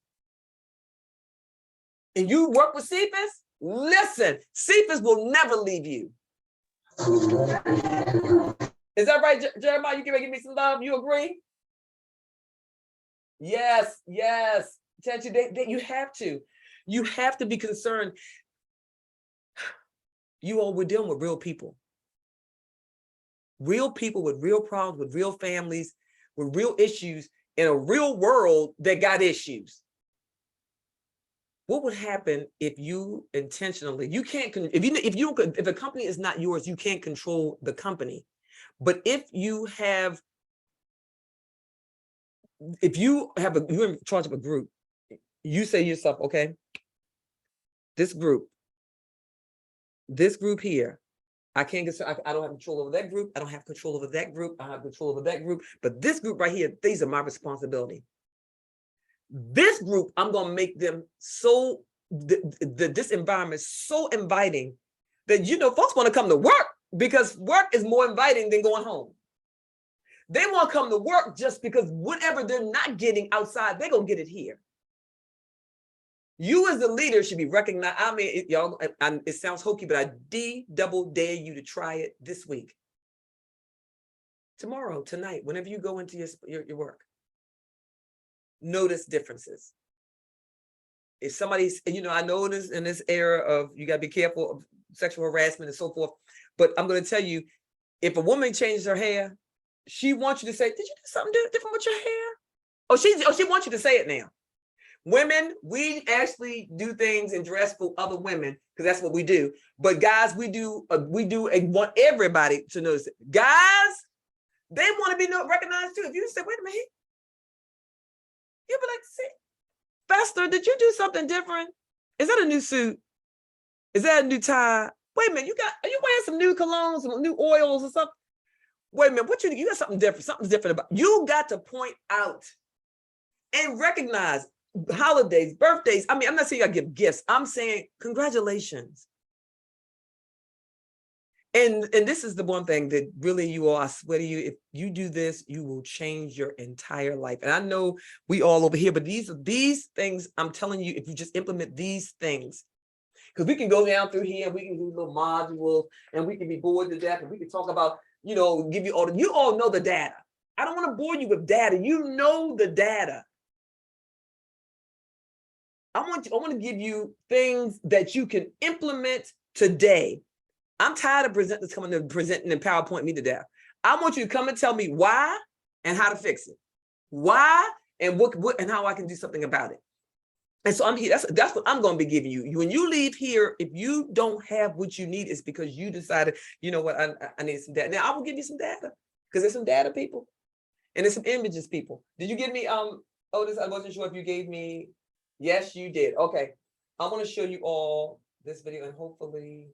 And you work with Cephas? Listen, Cephas will never leave you. Is that right, Jeremiah? You can give me some love. You agree? Yes. You have to. You have to be concerned. We're dealing with real people. Real people with real problems, with real families, with real issues in a real world that got issues. What would happen if you intentionally, if a company is not yours, you can't control the company. But if you're in charge of a group you say to yourself, okay, this group here, I can't get, I don't have control over that group. I don't have control over that group. I have control over that group. But this group right here, these are my responsibility. This group, I'm going to make them so, this environment so inviting that, you know, folks want to come to work because work is more inviting than going home. They want to come to work just because whatever they're not getting outside, they're going to get it here. You as the leader should be recognized. I mean, y'all, it sounds hokey, but I double dare you to try it this week. Tomorrow, tonight, whenever you go into your work. Notice differences. If somebody's, you know, I know this in this era of, you got to be careful of sexual harassment and so forth, but I'm going to tell you, if a woman changes her hair, she wants you to say, did you do something different with your hair? Oh, she wants you to say it now. Women, we actually do things and dress for other women because that's what we do. But guys, we want everybody to notice it. Guys, they want to be recognized too. If you say, wait a minute, you'll be like, see, Fester, did you do something different? Is that a new suit? Is that a new tie? Wait a minute, are you wearing some new colognes, some new oils or something? Wait a minute, you got something different, something's different about you. Got to point out and recognize holidays, birthdays. I mean, I'm not saying I give gifts. I'm saying congratulations. And this is the one thing that really you all, I swear to you, if you do this, you will change your entire life. And I know we all over here, but these things, I'm telling you, if you just implement these things, because we can go down through here and we can do little modules and we can be bored to death and we can talk about, you know, give you all know the data. I don't want to bore you with data. You know the data. I want to give you things that you can implement today. I'm tired of presenting in PowerPoint me to death. I want you to come and tell me why and how to fix it. Why and what and how I can do something about it. And so I'm here. That's what I'm going to be giving you. When you leave here, if you don't have what you need, it's because you decided, you know what, I need some data. Now I will give you some data because there's some data, people, and there's some images, people. Did you give me Otis? I wasn't sure if you gave me. Yes, you did. Okay, I want to show you all this video and hopefully.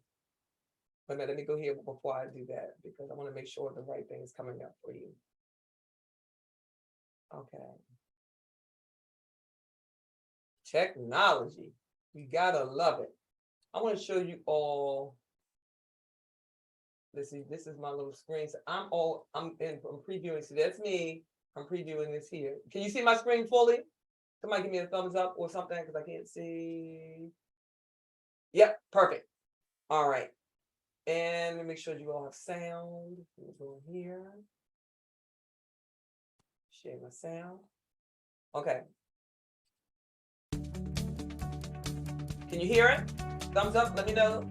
Wait a minute, let me go here before I do that because I want to make sure the right thing is coming up for you. Okay. Technology. You gotta love it. I want to show you all. Let's see, this is my little screen. So I'm previewing. So that's me. I'm previewing this here. Can you see my screen fully? Somebody give me a thumbs up or something because I can't see. Yep, perfect. All right. And let me make sure you all have sound. Let me go here. Share my sound. Okay. Can you hear it? Thumbs up, let me know.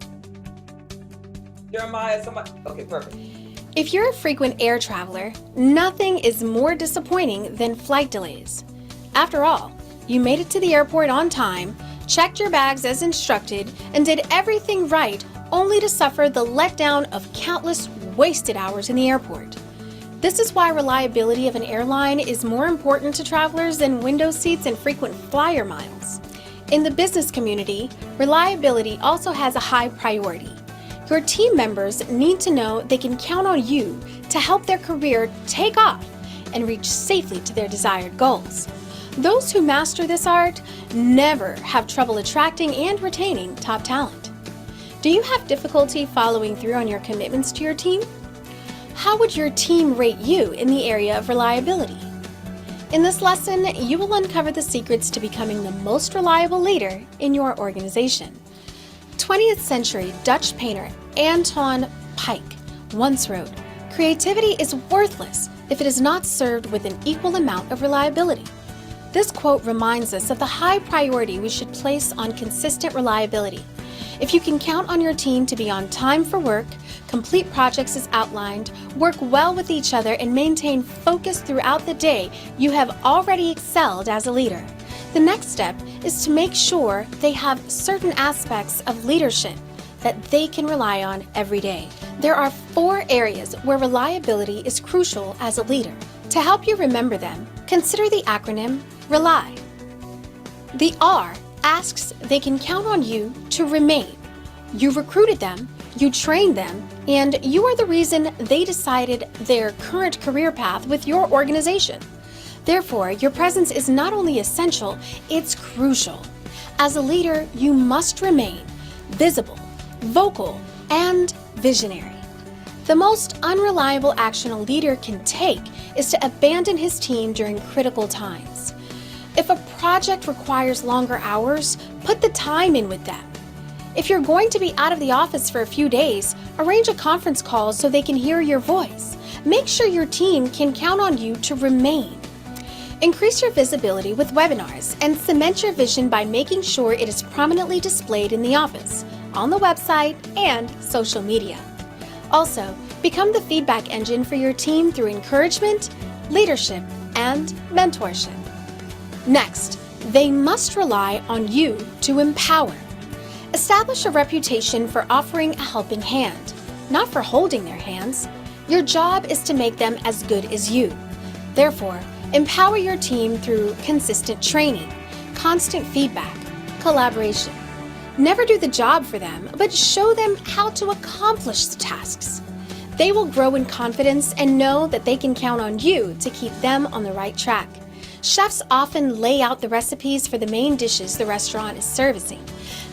Jeremiah, somebody. Okay, perfect. If you're a frequent air traveler, nothing is more disappointing than flight delays. After all, you made it to the airport on time, checked your bags as instructed, and did everything right, only to suffer the letdown of countless wasted hours in the airport. This is why reliability of an airline is more important to travelers than window seats and frequent flyer miles. In the business community, reliability also has a high priority. Your team members need to know they can count on you to help their career take off and reach safely to their desired goals. Those who master this art never have trouble attracting and retaining top talent. Do you have difficulty following through on your commitments to your team? How would your team rate you in the area of reliability? In this lesson, you will uncover the secrets to becoming the most reliable leader in your organization. 20th century Dutch painter Anton Pike once wrote, "Creativity is worthless if it is not served with an equal amount of reliability." This quote reminds us of the high priority we should place on consistent reliability. If you can count on your team to be on time for work, complete projects as outlined, work well with each other, and maintain focus throughout the day, you have already excelled as a leader. The next step is to make sure they have certain aspects of leadership that they can rely on every day. There are 4 areas where reliability is crucial as a leader. To help you remember them, consider the acronym RELY. The R asks they can count on you to remain. You recruited them, you trained them, and you are the reason they decided their current career path with your organization. Therefore, your presence is not only essential, it's crucial. As a leader, you must remain visible, vocal, and visionary. The most unreliable action a leader can take is to abandon his team during critical times. If a project requires longer hours, put the time in with them. If you're going to be out of the office for a few days, arrange a conference call so they can hear your voice. Make sure your team can count on you to remain. Increase your visibility with webinars and cement your vision by making sure it is prominently displayed in the office, on the website, and social media. Also, become the feedback engine for your team through encouragement, leadership, and mentorship. Next, they must rely on you to empower. Establish a reputation for offering a helping hand, not for holding their hands. Your job is to make them as good as you. Therefore, empower your team through consistent training, constant feedback, collaboration. Never do the job for them, but show them how to accomplish the tasks. They will grow in confidence and know that they can count on you to keep them on the right track. Chefs often lay out the recipes for the main dishes the restaurant is servicing.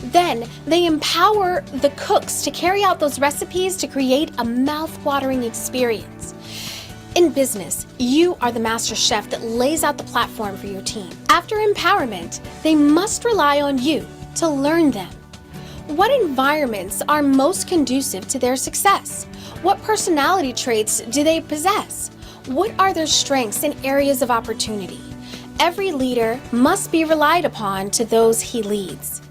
Then, they empower the cooks to carry out those recipes to create a mouth-watering experience. In business, you are the master chef that lays out the platform for your team. After empowerment, they must rely on you to learn them. What environments are most conducive to their success? What personality traits do they possess? What are their strengths and areas of opportunity? Every leader must be relied upon to those he leads.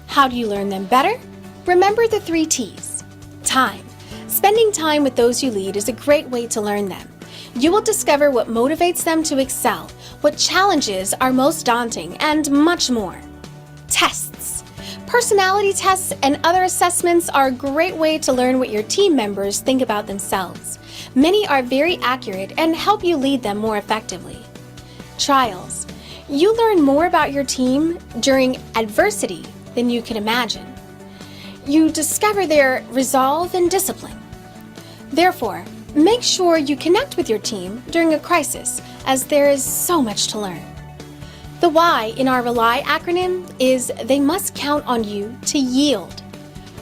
How do you learn them better? Remember the 3 T's. Time. Spending time with those you lead is a great way to learn them. You will discover what motivates them to excel, what challenges are most daunting, and much more. Tests. Personality tests and other assessments are a great way to learn what your team members think about themselves. Many are very accurate and help you lead them more effectively. Trials. You learn more about your team during adversity than you can imagine. You discover their resolve and discipline. Therefore, make sure you connect with your team during a crisis, as there is so much to learn. The Y in our RELY acronym is they must count on you to yield.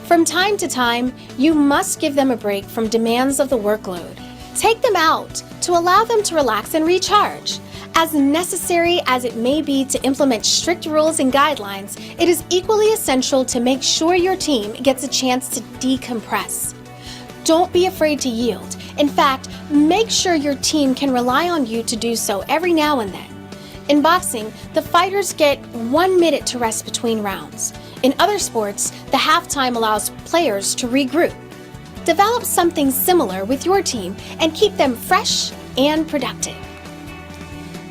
From time to time, you must give them a break from demands of the workload. Take them out to allow them to relax and recharge. As necessary as it may be to implement strict rules and guidelines, it is equally essential to make sure your team gets a chance to decompress. Don't be afraid to yield. In fact, make sure your team can rely on you to do so every now and then. In boxing, the fighters get 1 minute to rest between rounds. In other sports, the halftime allows players to regroup. Develop something similar with your team and keep them fresh and productive.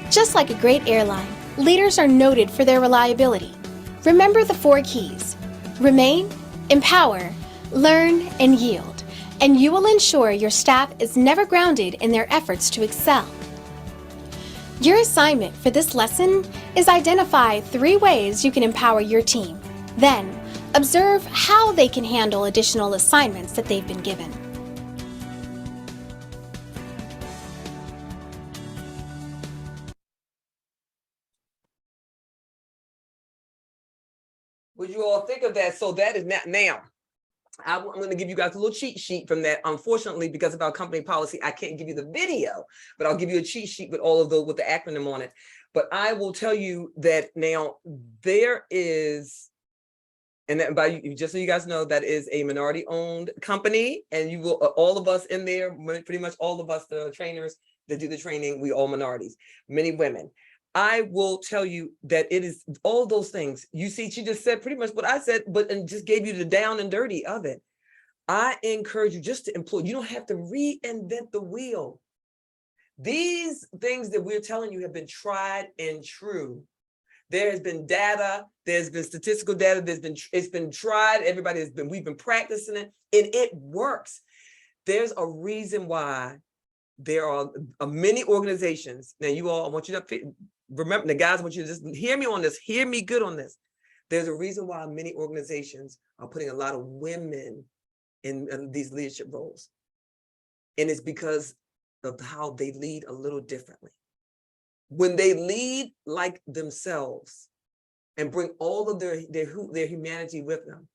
Just like a great airline, leaders are noted for their reliability. Remember the 4 keys: remain, empower, learn, and yield, and you will ensure your staff is never grounded in their efforts to excel. Your assignment for this lesson is identify 3 ways you can empower your team. Then, observe how they can handle additional assignments that they've been given. Would you all think of that? So that is now. I'm going to give you guys a little cheat sheet from that. Unfortunately, because of our company policy, I can't give you the video, but I'll give you a cheat sheet with all of those with the acronym on it. But I will tell you that now there is, and that by just so you guys know, that is a minority-owned company, and you will all of us in there, pretty much all of us, the trainers that do the training, we all minorities, many women. I will tell you that it is all those things. You see, she just said pretty much what I said, but and just gave you the down and dirty of it. I encourage you just to employ. You don't have to reinvent the wheel. These things that we're telling you have been tried and true. There has been data, there's been statistical data, it's been tried, we've been practicing it, and it works. There's a reason why there are many organizations. Now, you all, I want you to remember, the guys, I want you to just hear me on this, hear me good on this. There's a reason why many organizations are putting a lot of women in these leadership roles. And it's because of how they lead a little differently. When they lead like themselves and bring all of their humanity with them,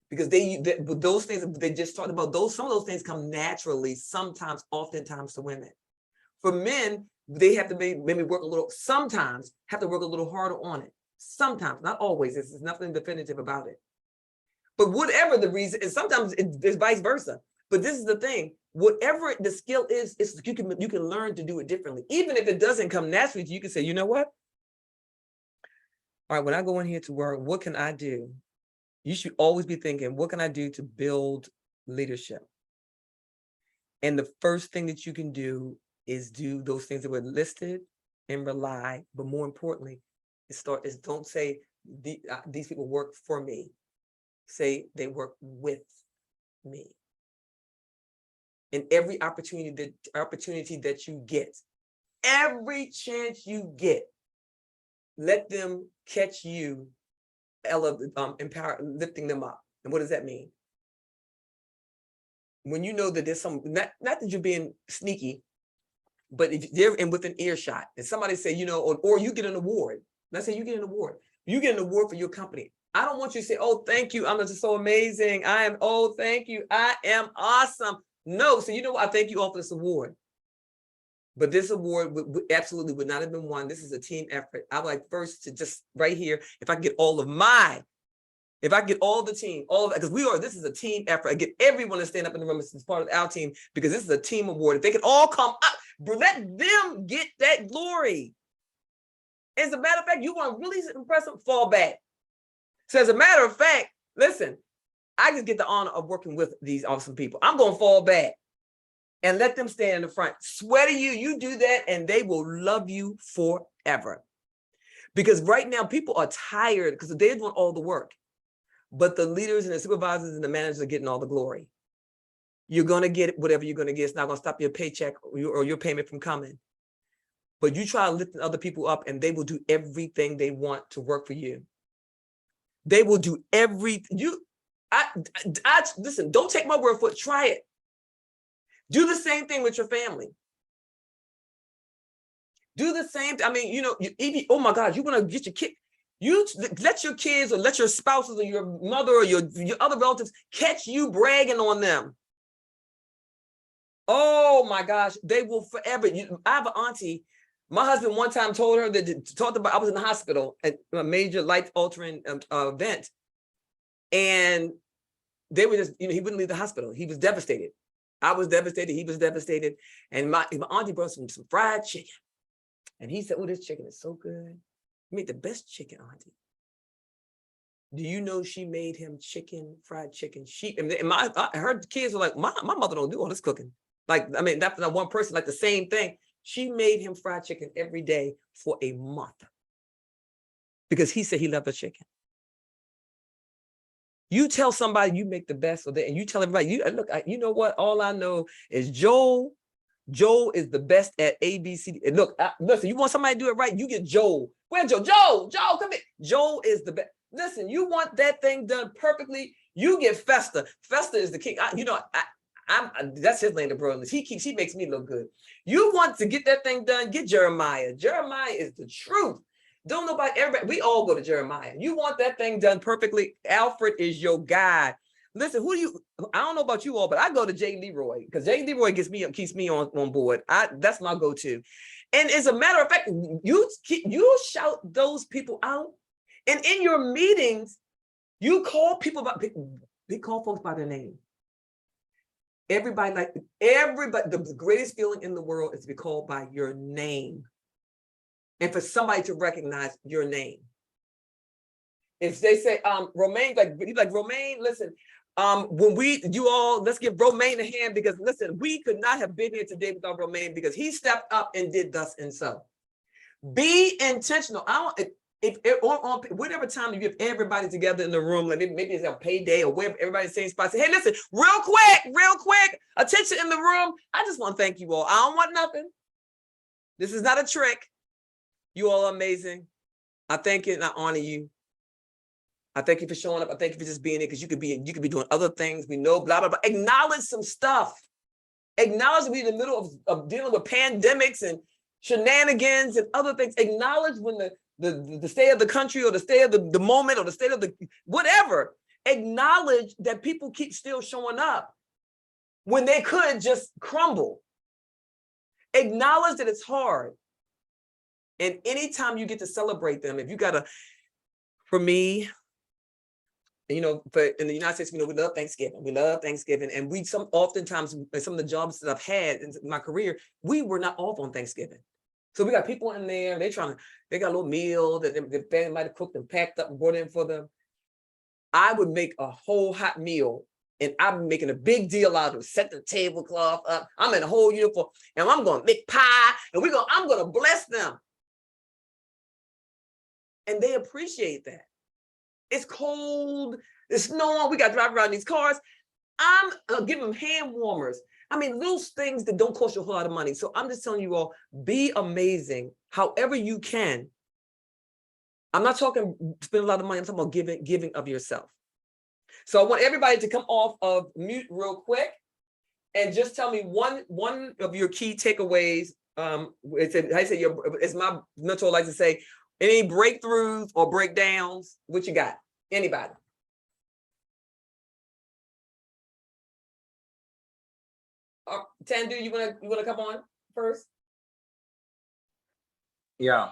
because those things they just talked about, some of those things come naturally, sometimes, oftentimes to women. For men, they have to maybe work a little, sometimes have to work a little harder on it. Sometimes, not always. There's nothing definitive about it. But whatever the reason, and sometimes it's vice versa. But this is the thing: whatever the skill is you can learn to do it differently. Even if it doesn't come naturally to you, you can say, you know what? All right, when I go in here to work, what can I do? You should always be thinking, what can I do to build leadership? And the first thing that you can do is do those things that were listed and rely, but more importantly, don't say these people work for me. Say they work with me. And every opportunity that you get, every chance you get, let them catch you, empower, lifting them up. And what does that mean? When you know that there's not that you're being sneaky, but if they're within earshot and somebody say, you know, or you get an award. Let's say you get an award. You get an award for your company. I don't want you to say, oh, thank you. I'm just so amazing. Oh, thank you. I am awesome. No, so you know what? I thank you all for this award. But this award absolutely would not have been won. This is a team effort. I would like first to just right here, if I can get all the team, because this is a team effort. I get everyone to stand up in the room as part of our team, because this is a team award. If they can all come up, let them get that glory. As a matter of fact, you want to really impress them, fall back. So as a matter of fact, listen, I just get the honor of working with these awesome people. I'm going to fall back and let them stand in the front. Swear to you, you do that and they will love you forever. Because right now people are tired because they're doing all the work, but the leaders and the supervisors and the managers are getting all the glory. You're going to get whatever you're going to get. It's not going to stop your paycheck or your payment from coming. But you try to lift other people up and they will do everything they want to work for you. They will do everything. Listen, don't take my word for it. Try it. Do the same thing with your family. Do the same. I mean, you know, oh my God, you want to get your kid. You let your kids or let your spouses or your mother or your other relatives catch you bragging on them. Oh my gosh, they will forever. I have an auntie. My husband one time told her I was in the hospital at a major life-altering event, and they were just, he wouldn't leave the hospital. He was devastated. I was devastated. He was devastated. And my auntie brought some fried chicken, and he said, "Oh, this chicken is so good. You made the best chicken, auntie." Do you know she made him fried chicken? Her kids were like, my mother don't do all this cooking. Like, I mean, that's not one person, like the same thing. She made him fried chicken every day for a month because he said he loved the chicken. You tell somebody you make the best of that, and you tell everybody, look, you know what? All I know is Joel is the best at ABC. And look, listen, you want somebody to do it right, you get Joel. Where's Joel? Joel, come here. Joel is the best. Listen, you want that thing done perfectly, you get Festa. Festa is the king. That's his lane of brilliance. He makes me look good. You want to get that thing done, get Jeremiah. Jeremiah is the truth. Don't nobody, everybody, we all go to Jeremiah. You want that thing done perfectly, Alfred is your guy. Listen, I don't know about you all, but I go to Jay Leroy because Jay Leroy keeps me on board. That's my go-to. And as a matter of fact, you shout those people out. And in your meetings, you call call folks by their name. Everybody, the greatest feeling in the world is to be called by your name and for somebody to recognize your name. If they say, Romaine, like Romaine, listen, let's give Romaine a hand because listen, we could not have been here today without Romaine because he stepped up and did thus and so. Be intentional. On whatever time you have everybody together in the room, like maybe it's a payday or wherever everybody's same spot. Say, hey, listen, real quick, attention in the room. I just want to thank you all. I don't want nothing. This is not a trick. You all are amazing. I thank you and I honor you. I thank you for showing up. I thank you for just being there because you could be doing other things. We know, blah, blah, blah. Acknowledge some stuff. Acknowledge that we're in the middle of dealing with pandemics and shenanigans and other things. Acknowledge when the state of the country or the state of the moment or the state of the whatever. Acknowledge that people keep still showing up when they could just crumble. Acknowledge that it's hard. And anytime you get to celebrate them, if you gotta, for me, you know, but in the United States, you know, we love Thanksgiving. We love Thanksgiving. And oftentimes, some of the jobs that I've had in my career, we were not off on Thanksgiving. So we got people in there, they got a little meal that the family might have cooked and packed up and brought in for them. I would make a whole hot meal and I'm making a big deal out of it, set the tablecloth up. I'm in a whole uniform and I'm going to make pie and I'm going to bless them. And they appreciate that. It's cold, it's snowing, we got to drive around these cars. I'm giving them hand warmers. I mean, little things that don't cost you a whole lot of money. So I'm just telling you all, be amazing however you can. I'm not talking spend a lot of money, I'm talking about giving of yourself. So I want everybody to come off of mute real quick and just tell me one of your key takeaways. It's my mentor likes to say, any breakthroughs or breakdowns? What you got? Anybody? Tandu, you wanna come on first? Yeah.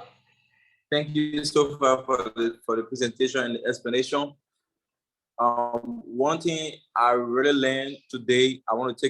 Thank you so far for the presentation and the explanation. One thing I really learned today, I want to take